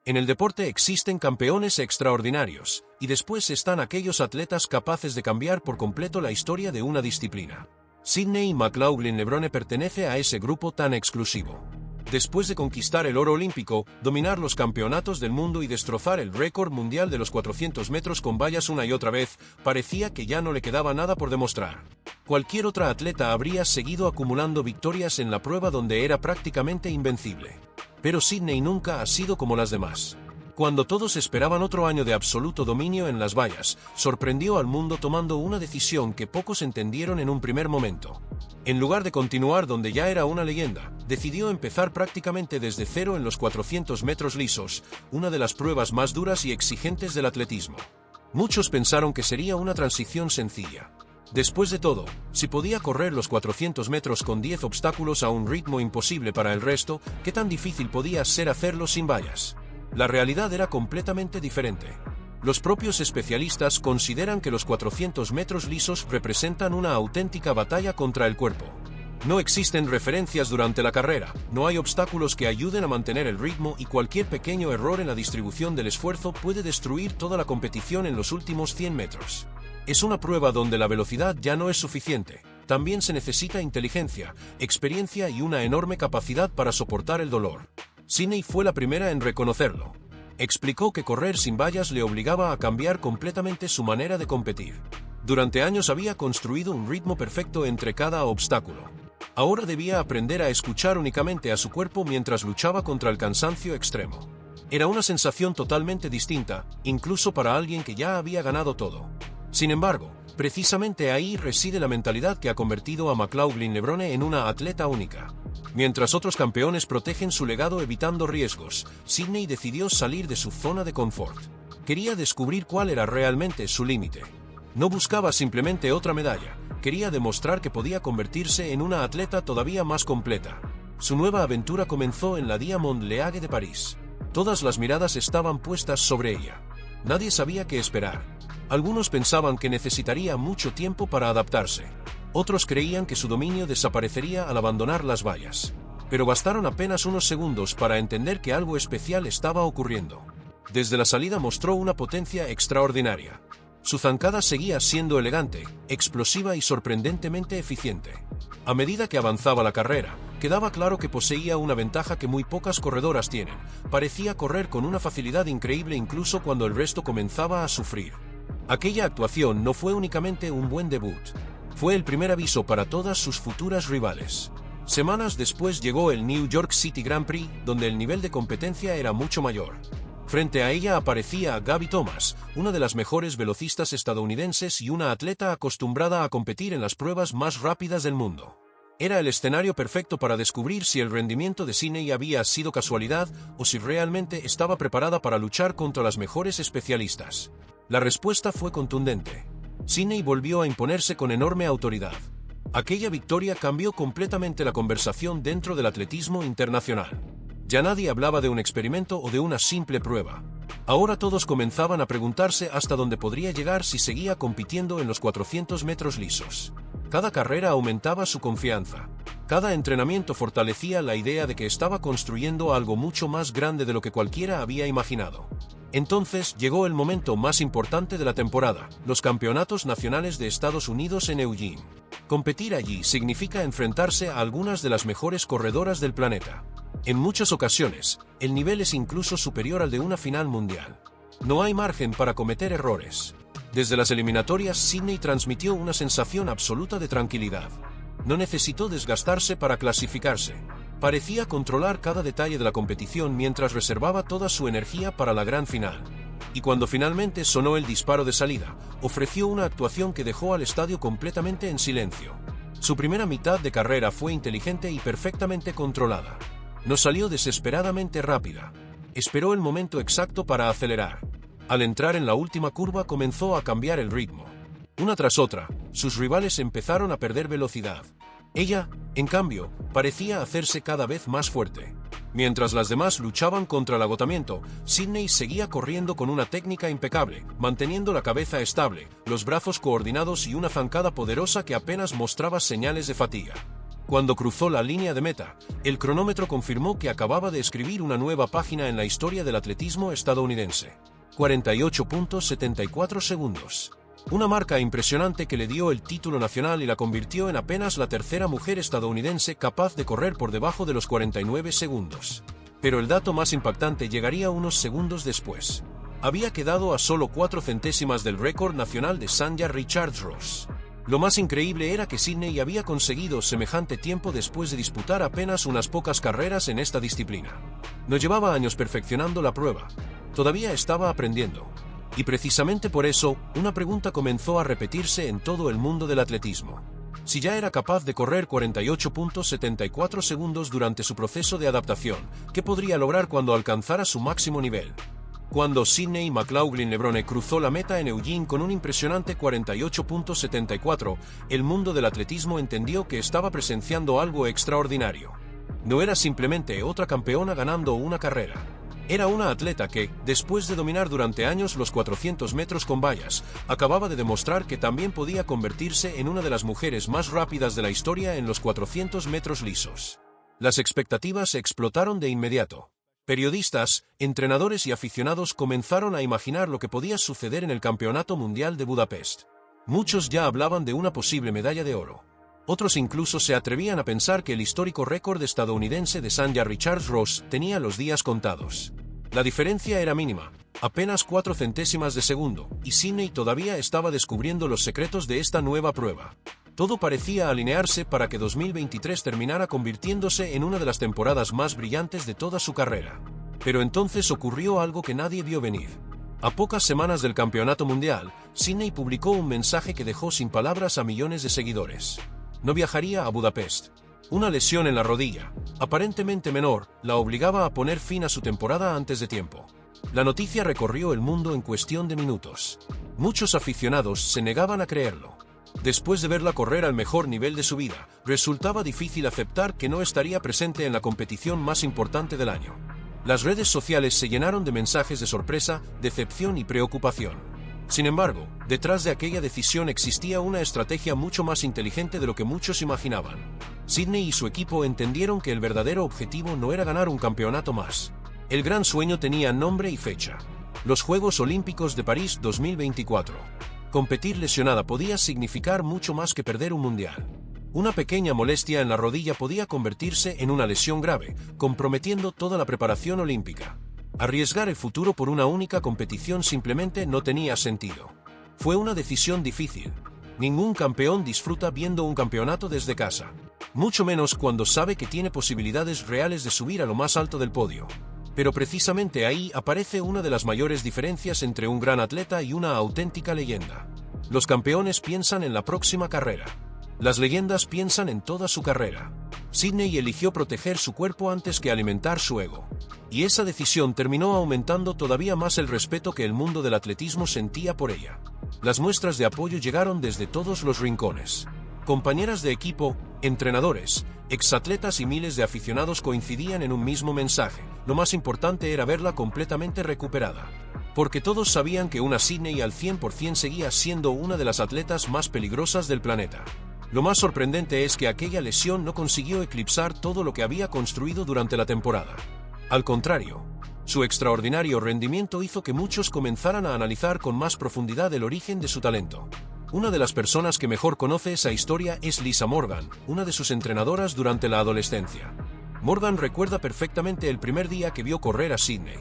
En el deporte existen campeones extraordinarios, y después están aquellos atletas capaces de cambiar por completo la historia de una disciplina. Sydney McLaughlin-Levrone pertenece a ese grupo tan exclusivo. Después de conquistar el oro olímpico, dominar los campeonatos del mundo y destrozar el récord mundial de los 400 metros con vallas una y otra vez, parecía que ya no le quedaba nada por demostrar. Cualquier otra atleta habría seguido acumulando victorias en la prueba donde era prácticamente invencible. Pero Sydney nunca ha sido como las demás. Cuando todos esperaban otro año de absoluto dominio en las vallas, sorprendió al mundo tomando una decisión que pocos entendieron en un primer momento. En lugar de continuar donde ya era una leyenda, decidió empezar prácticamente desde cero en los 400 metros lisos, una de las pruebas más duras y exigentes del atletismo. Muchos pensaron que sería una transición sencilla. Después de todo, si podía correr los 400 metros con 10 obstáculos a un ritmo imposible para el resto, ¿qué tan difícil podía ser hacerlo sin vallas? La realidad era completamente diferente. Los propios especialistas consideran que los 400 metros lisos representan una auténtica batalla contra el cuerpo. No existen referencias durante la carrera, no hay obstáculos que ayuden a mantener el ritmo y cualquier pequeño error en la distribución del esfuerzo puede destruir toda la competición en los últimos 100 metros. Es una prueba donde la velocidad ya no es suficiente, también se necesita inteligencia, experiencia y una enorme capacidad para soportar el dolor. Sydney fue la primera en reconocerlo. Explicó que correr sin vallas le obligaba a cambiar completamente su manera de competir. Durante años había construido un ritmo perfecto entre cada obstáculo. Ahora debía aprender a escuchar únicamente a su cuerpo mientras luchaba contra el cansancio extremo. Era una sensación totalmente distinta, incluso para alguien que ya había ganado todo. Sin embargo, precisamente ahí reside la mentalidad que ha convertido a McLaughlin-Levrone en una atleta única. Mientras otros campeones protegen su legado evitando riesgos, Sydney decidió salir de su zona de confort. Quería descubrir cuál era realmente su límite. No buscaba simplemente otra medalla, quería demostrar que podía convertirse en una atleta todavía más completa. Su nueva aventura comenzó en la Diamond League de París. Todas las miradas estaban puestas sobre ella. Nadie sabía qué esperar. Algunos pensaban que necesitaría mucho tiempo para adaptarse. Otros creían que su dominio desaparecería al abandonar las vallas. Pero bastaron apenas unos segundos para entender que algo especial estaba ocurriendo. Desde la salida mostró una potencia extraordinaria. Su zancada seguía siendo elegante, explosiva y sorprendentemente eficiente. A medida que avanzaba la carrera, quedaba claro que poseía una ventaja que muy pocas corredoras tienen. Parecía correr con una facilidad increíble incluso cuando el resto comenzaba a sufrir. Aquella actuación no fue únicamente un buen debut. Fue el primer aviso para todas sus futuras rivales. Semanas después llegó el New York City Grand Prix, donde el nivel de competencia era mucho mayor. Frente a ella aparecía Gabby Thomas, una de las mejores velocistas estadounidenses y una atleta acostumbrada a competir en las pruebas más rápidas del mundo. Era el escenario perfecto para descubrir si el rendimiento de Sydney había sido casualidad o si realmente estaba preparada para luchar contra las mejores especialistas. La respuesta fue contundente. Sydney volvió a imponerse con enorme autoridad. Aquella victoria cambió completamente la conversación dentro del atletismo internacional. Ya nadie hablaba de un experimento o de una simple prueba. Ahora todos comenzaban a preguntarse hasta dónde podría llegar si seguía compitiendo en los 400 metros lisos. Cada carrera aumentaba su confianza. Cada entrenamiento fortalecía la idea de que estaba construyendo algo mucho más grande de lo que cualquiera había imaginado. Entonces llegó el momento más importante de la temporada, los Campeonatos Nacionales de Estados Unidos en Eugene. Competir allí significa enfrentarse a algunas de las mejores corredoras del planeta. En muchas ocasiones, el nivel es incluso superior al de una final mundial. No hay margen para cometer errores. Desde las eliminatorias, Sydney transmitió una sensación absoluta de tranquilidad. No necesitó desgastarse para clasificarse. Parecía controlar cada detalle de la competición mientras reservaba toda su energía para la gran final. Y cuando finalmente sonó el disparo de salida, ofreció una actuación que dejó al estadio completamente en silencio. Su primera mitad de carrera fue inteligente y perfectamente controlada. No salió desesperadamente rápida. Esperó el momento exacto para acelerar. Al entrar en la última curva comenzó a cambiar el ritmo. Una tras otra, sus rivales empezaron a perder velocidad. Ella, en cambio, parecía hacerse cada vez más fuerte. Mientras las demás luchaban contra el agotamiento, Sydney seguía corriendo con una técnica impecable, manteniendo la cabeza estable, los brazos coordinados y una zancada poderosa que apenas mostraba señales de fatiga. Cuando cruzó la línea de meta, el cronómetro confirmó que acababa de escribir una nueva página en la historia del atletismo estadounidense. 48.74 segundos. Una marca impresionante que le dio el título nacional y la convirtió en apenas la tercera mujer estadounidense capaz de correr por debajo de los 49 segundos. Pero el dato más impactante llegaría unos segundos después. Había quedado a solo 4 centésimas del récord nacional de Sanja Richards-Ross. Lo más increíble era que Sydney había conseguido semejante tiempo después de disputar apenas unas pocas carreras en esta disciplina. No llevaba años perfeccionando la prueba. Todavía estaba aprendiendo. Y precisamente por eso, una pregunta comenzó a repetirse en todo el mundo del atletismo. Si ya era capaz de correr 48.74 segundos durante su proceso de adaptación, ¿qué podría lograr cuando alcanzara su máximo nivel? Cuando Sydney McLaughlin-Levrone cruzó la meta en Eugene con un impresionante 48.74, el mundo del atletismo entendió que estaba presenciando algo extraordinario. No era simplemente otra campeona ganando una carrera. Era una atleta que, después de dominar durante años los 400 metros con vallas, acababa de demostrar que también podía convertirse en una de las mujeres más rápidas de la historia en los 400 metros lisos. Las expectativas explotaron de inmediato. Periodistas, entrenadores y aficionados comenzaron a imaginar lo que podía suceder en el Campeonato Mundial de Budapest. Muchos ya hablaban de una posible medalla de oro. Otros incluso se atrevían a pensar que el histórico récord estadounidense de Sanja Richards-Ross tenía los días contados. La diferencia era mínima, apenas 4 centésimas de segundo, y Sydney todavía estaba descubriendo los secretos de esta nueva prueba. Todo parecía alinearse para que 2023 terminara convirtiéndose en una de las temporadas más brillantes de toda su carrera. Pero entonces ocurrió algo que nadie vio venir. A pocas semanas del Campeonato Mundial, Sydney publicó un mensaje que dejó sin palabras a millones de seguidores. No viajaría a Budapest. Una lesión en la rodilla, aparentemente menor, la obligaba a poner fin a su temporada antes de tiempo. La noticia recorrió el mundo en cuestión de minutos. Muchos aficionados se negaban a creerlo. Después de verla correr al mejor nivel de su vida, resultaba difícil aceptar que no estaría presente en la competición más importante del año. Las redes sociales se llenaron de mensajes de sorpresa, decepción y preocupación. Sin embargo, detrás de aquella decisión existía una estrategia mucho más inteligente de lo que muchos imaginaban. Sydney y su equipo entendieron que el verdadero objetivo no era ganar un campeonato más. El gran sueño tenía nombre y fecha: los Juegos Olímpicos de París 2024. Competir lesionada podía significar mucho más que perder un mundial. Una pequeña molestia en la rodilla podía convertirse en una lesión grave, comprometiendo toda la preparación olímpica. Arriesgar el futuro por una única competición simplemente no tenía sentido. Fue una decisión difícil. Ningún campeón disfruta viendo un campeonato desde casa. Mucho menos cuando sabe que tiene posibilidades reales de subir a lo más alto del podio. Pero precisamente ahí aparece una de las mayores diferencias entre un gran atleta y una auténtica leyenda. Los campeones piensan en la próxima carrera. Las leyendas piensan en toda su carrera. Sydney eligió proteger su cuerpo antes que alimentar su ego. Y esa decisión terminó aumentando todavía más el respeto que el mundo del atletismo sentía por ella. Las muestras de apoyo llegaron desde todos los rincones. Compañeras de equipo, entrenadores, exatletas y miles de aficionados coincidían en un mismo mensaje: lo más importante era verla completamente recuperada. Porque todos sabían que una Sydney al 100% seguía siendo una de las atletas más peligrosas del planeta. Lo más sorprendente es que aquella lesión no consiguió eclipsar todo lo que había construido durante la temporada. Al contrario, su extraordinario rendimiento hizo que muchos comenzaran a analizar con más profundidad el origen de su talento. Una de las personas que mejor conoce esa historia es Lisa Morgan, una de sus entrenadoras durante la adolescencia. Morgan recuerda perfectamente el primer día que vio correr a Sydney.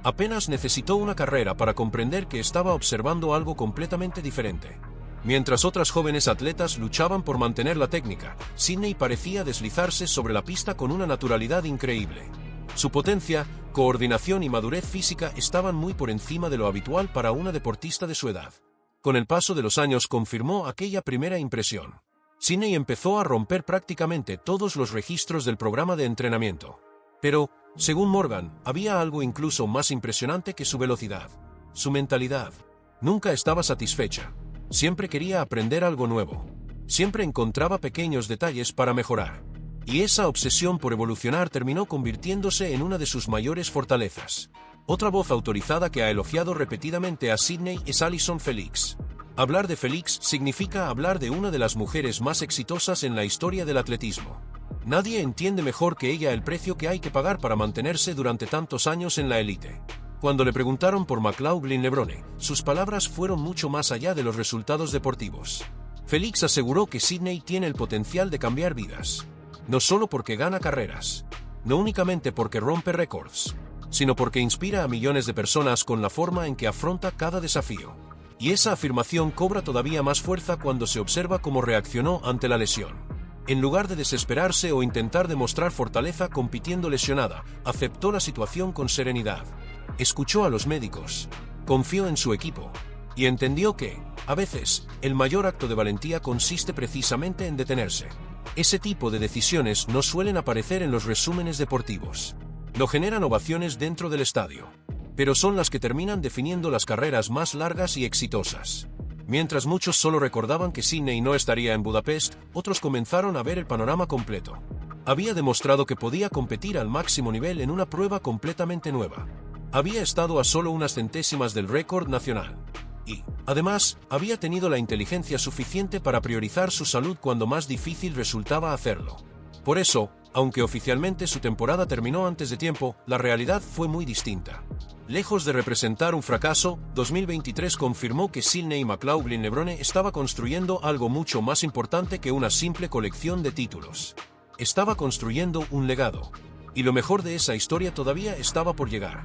Apenas necesitó una carrera para comprender que estaba observando algo completamente diferente. Mientras otras jóvenes atletas luchaban por mantener la técnica, Sydney parecía deslizarse sobre la pista con una naturalidad increíble. Su potencia, coordinación y madurez física estaban muy por encima de lo habitual para una deportista de su edad. Con el paso de los años confirmó aquella primera impresión. Sydney empezó a romper prácticamente todos los registros del programa de entrenamiento. Pero, según Morgan, había algo incluso más impresionante que su velocidad: su mentalidad. Nunca estaba satisfecha. Siempre quería aprender algo nuevo. Siempre encontraba pequeños detalles para mejorar. Y esa obsesión por evolucionar terminó convirtiéndose en una de sus mayores fortalezas. Otra voz autorizada que ha elogiado repetidamente a Sydney es Allyson Felix. Hablar de Félix significa hablar de una de las mujeres más exitosas en la historia del atletismo. Nadie entiende mejor que ella el precio que hay que pagar para mantenerse durante tantos años en la élite. Cuando le preguntaron por McLaughlin Levrone, sus palabras fueron mucho más allá de los resultados deportivos. Félix aseguró que Sydney tiene el potencial de cambiar vidas. No solo porque gana carreras, no únicamente porque rompe récords, sino porque inspira a millones de personas con la forma en que afronta cada desafío. Y esa afirmación cobra todavía más fuerza cuando se observa cómo reaccionó ante la lesión. En lugar de desesperarse o intentar demostrar fortaleza compitiendo lesionada, aceptó la situación con serenidad. Escuchó a los médicos, confió en su equipo, y entendió que, a veces, el mayor acto de valentía consiste precisamente en detenerse. Ese tipo de decisiones no suelen aparecer en los resúmenes deportivos. No generan ovaciones dentro del estadio, pero son las que terminan definiendo las carreras más largas y exitosas. Mientras muchos solo recordaban que Sydney no estaría en Budapest, otros comenzaron a ver el panorama completo. Había demostrado que podía competir al máximo nivel en una prueba completamente nueva. Había estado a solo unas centésimas del récord nacional. Y, además, había tenido la inteligencia suficiente para priorizar su salud cuando más difícil resultaba hacerlo. Por eso, aunque oficialmente su temporada terminó antes de tiempo, la realidad fue muy distinta. Lejos de representar un fracaso, 2023 confirmó que Sydney McLaughlin Levrone estaba construyendo algo mucho más importante que una simple colección de títulos. Estaba construyendo un legado. Y lo mejor de esa historia todavía estaba por llegar.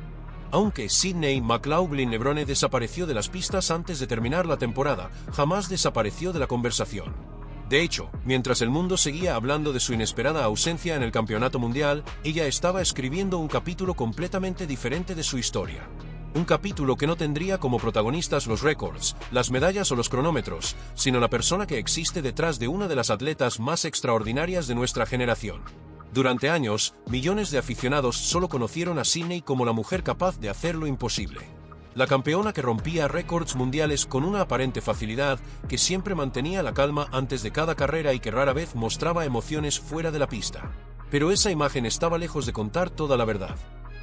Aunque Sydney McLaughlin Levrone desapareció de las pistas antes de terminar la temporada, jamás desapareció de la conversación. De hecho, mientras el mundo seguía hablando de su inesperada ausencia en el campeonato mundial, ella estaba escribiendo un capítulo completamente diferente de su historia. Un capítulo que no tendría como protagonistas los récords, las medallas o los cronómetros, sino la persona que existe detrás de una de las atletas más extraordinarias de nuestra generación. Durante años, millones de aficionados solo conocieron a Sydney como la mujer capaz de hacer lo imposible. La campeona que rompía récords mundiales con una aparente facilidad, que siempre mantenía la calma antes de cada carrera y que rara vez mostraba emociones fuera de la pista. Pero esa imagen estaba lejos de contar toda la verdad.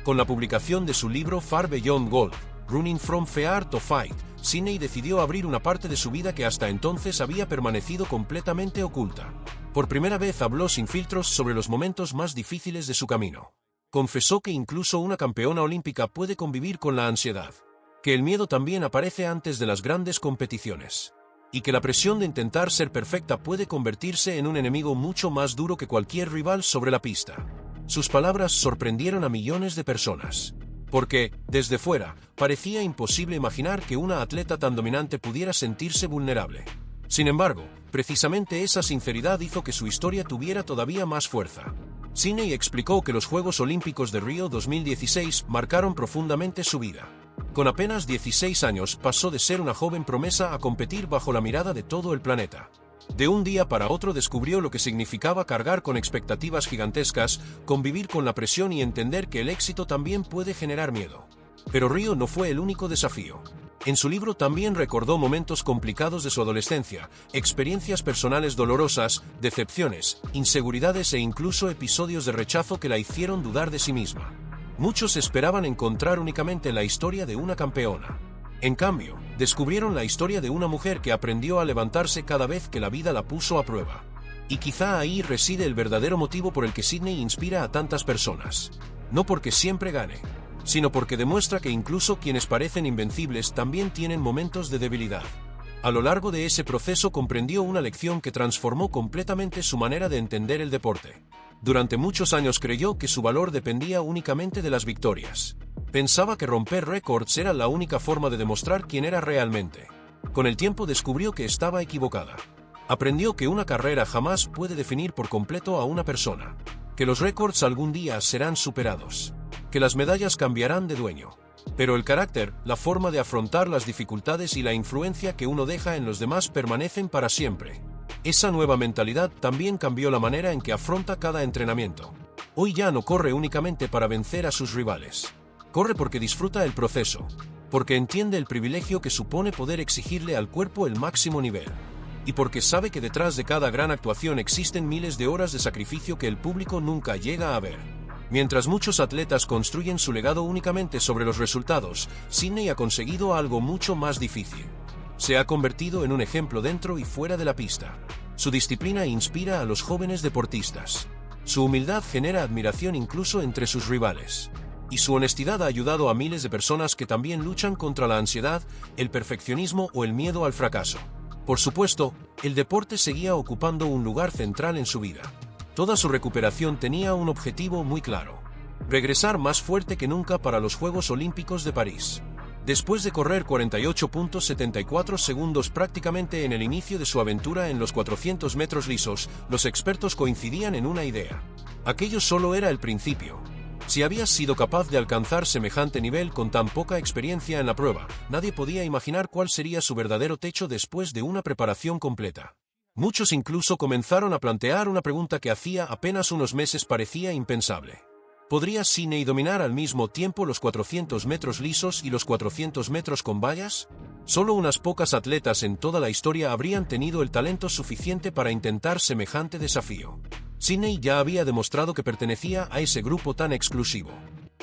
Con la publicación de su libro Far Beyond Gold, Running from Fear to Fight, Sydney decidió abrir una parte de su vida que hasta entonces había permanecido completamente oculta. Por primera vez habló sin filtros sobre los momentos más difíciles de su camino. Confesó que incluso una campeona olímpica puede convivir con la ansiedad, que el miedo también aparece antes de las grandes competiciones, y que la presión de intentar ser perfecta puede convertirse en un enemigo mucho más duro que cualquier rival sobre la pista. Sus palabras sorprendieron a millones de personas, porque, desde fuera, parecía imposible imaginar que una atleta tan dominante pudiera sentirse vulnerable. Sin embargo, precisamente esa sinceridad hizo que su historia tuviera todavía más fuerza. Sydney explicó que los Juegos Olímpicos de Río 2016 marcaron profundamente su vida. Con apenas 16 años pasó de ser una joven promesa a competir bajo la mirada de todo el planeta. De un día para otro descubrió lo que significaba cargar con expectativas gigantescas, convivir con la presión y entender que el éxito también puede generar miedo. Pero Río no fue el único desafío. En su libro también recordó momentos complicados de su adolescencia, experiencias personales dolorosas, decepciones, inseguridades e incluso episodios de rechazo que la hicieron dudar de sí misma. Muchos esperaban encontrar únicamente la historia de una campeona. En cambio, descubrieron la historia de una mujer que aprendió a levantarse cada vez que la vida la puso a prueba. Y quizá ahí reside el verdadero motivo por el que Sydney inspira a tantas personas. No porque siempre gane, sino porque demuestra que incluso quienes parecen invencibles también tienen momentos de debilidad. A lo largo de ese proceso comprendió una lección que transformó completamente su manera de entender el deporte. Durante muchos años creyó que su valor dependía únicamente de las victorias. Pensaba que romper récords era la única forma de demostrar quién era realmente. Con el tiempo descubrió que estaba equivocada. Aprendió que una carrera jamás puede definir por completo a una persona, que los récords algún día serán superados, que las medallas cambiarán de dueño. Pero el carácter, la forma de afrontar las dificultades y la influencia que uno deja en los demás permanecen para siempre. Esa nueva mentalidad también cambió la manera en que afronta cada entrenamiento. Hoy ya no corre únicamente para vencer a sus rivales. Corre porque disfruta el proceso, porque entiende el privilegio que supone poder exigirle al cuerpo el máximo nivel, y porque sabe que detrás de cada gran actuación existen miles de horas de sacrificio que el público nunca llega a ver. Mientras muchos atletas construyen su legado únicamente sobre los resultados, Sydney ha conseguido algo mucho más difícil. Se ha convertido en un ejemplo dentro y fuera de la pista. Su disciplina inspira a los jóvenes deportistas. Su humildad genera admiración incluso entre sus rivales. Y su honestidad ha ayudado a miles de personas que también luchan contra la ansiedad, el perfeccionismo o el miedo al fracaso. Por supuesto, el deporte seguía ocupando un lugar central en su vida. Toda su recuperación tenía un objetivo muy claro: regresar más fuerte que nunca para los Juegos Olímpicos de París. Después de correr 48.74 segundos prácticamente en el inicio de su aventura en los 400 metros lisos, los expertos coincidían en una idea. Aquello solo era el principio. Si habías sido capaz de alcanzar semejante nivel con tan poca experiencia en la prueba, nadie podía imaginar cuál sería su verdadero techo después de una preparación completa. Muchos incluso comenzaron a plantear una pregunta que hacía apenas unos meses parecía impensable. ¿Podría Sidney dominar al mismo tiempo los 400 metros lisos y los 400 metros con vallas? Solo unas pocas atletas en toda la historia habrían tenido el talento suficiente para intentar semejante desafío. Sidney ya había demostrado que pertenecía a ese grupo tan exclusivo.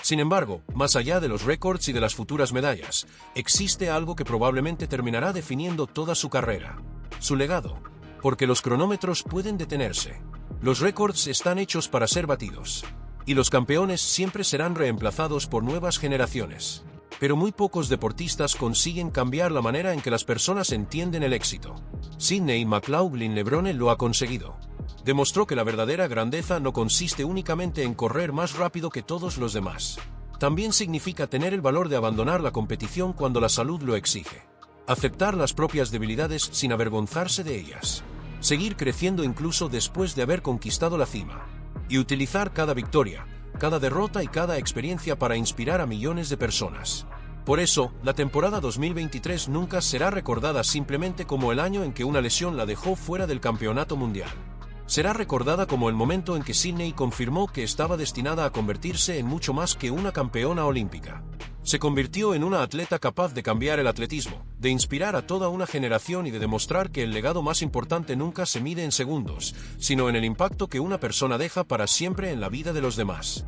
Sin embargo, más allá de los récords y de las futuras medallas, existe algo que probablemente terminará definiendo toda su carrera: su legado. Porque los cronómetros pueden detenerse. Los récords están hechos para ser batidos. Y los campeones siempre serán reemplazados por nuevas generaciones. Pero muy pocos deportistas consiguen cambiar la manera en que las personas entienden el éxito. Sidney McLaughlin-Levrone lo ha conseguido. Demostró que la verdadera grandeza no consiste únicamente en correr más rápido que todos los demás. También significa tener el valor de abandonar la competición cuando la salud lo exige. Aceptar las propias debilidades sin avergonzarse de ellas. Seguir creciendo incluso después de haber conquistado la cima. Y utilizar cada victoria, cada derrota y cada experiencia para inspirar a millones de personas. Por eso, la temporada 2023 nunca será recordada simplemente como el año en que una lesión la dejó fuera del campeonato mundial. Será recordada como el momento en que Sidney confirmó que estaba destinada a convertirse en mucho más que una campeona olímpica. Se convirtió en una atleta capaz de cambiar el atletismo, de inspirar a toda una generación y de demostrar que el legado más importante nunca se mide en segundos, sino en el impacto que una persona deja para siempre en la vida de los demás.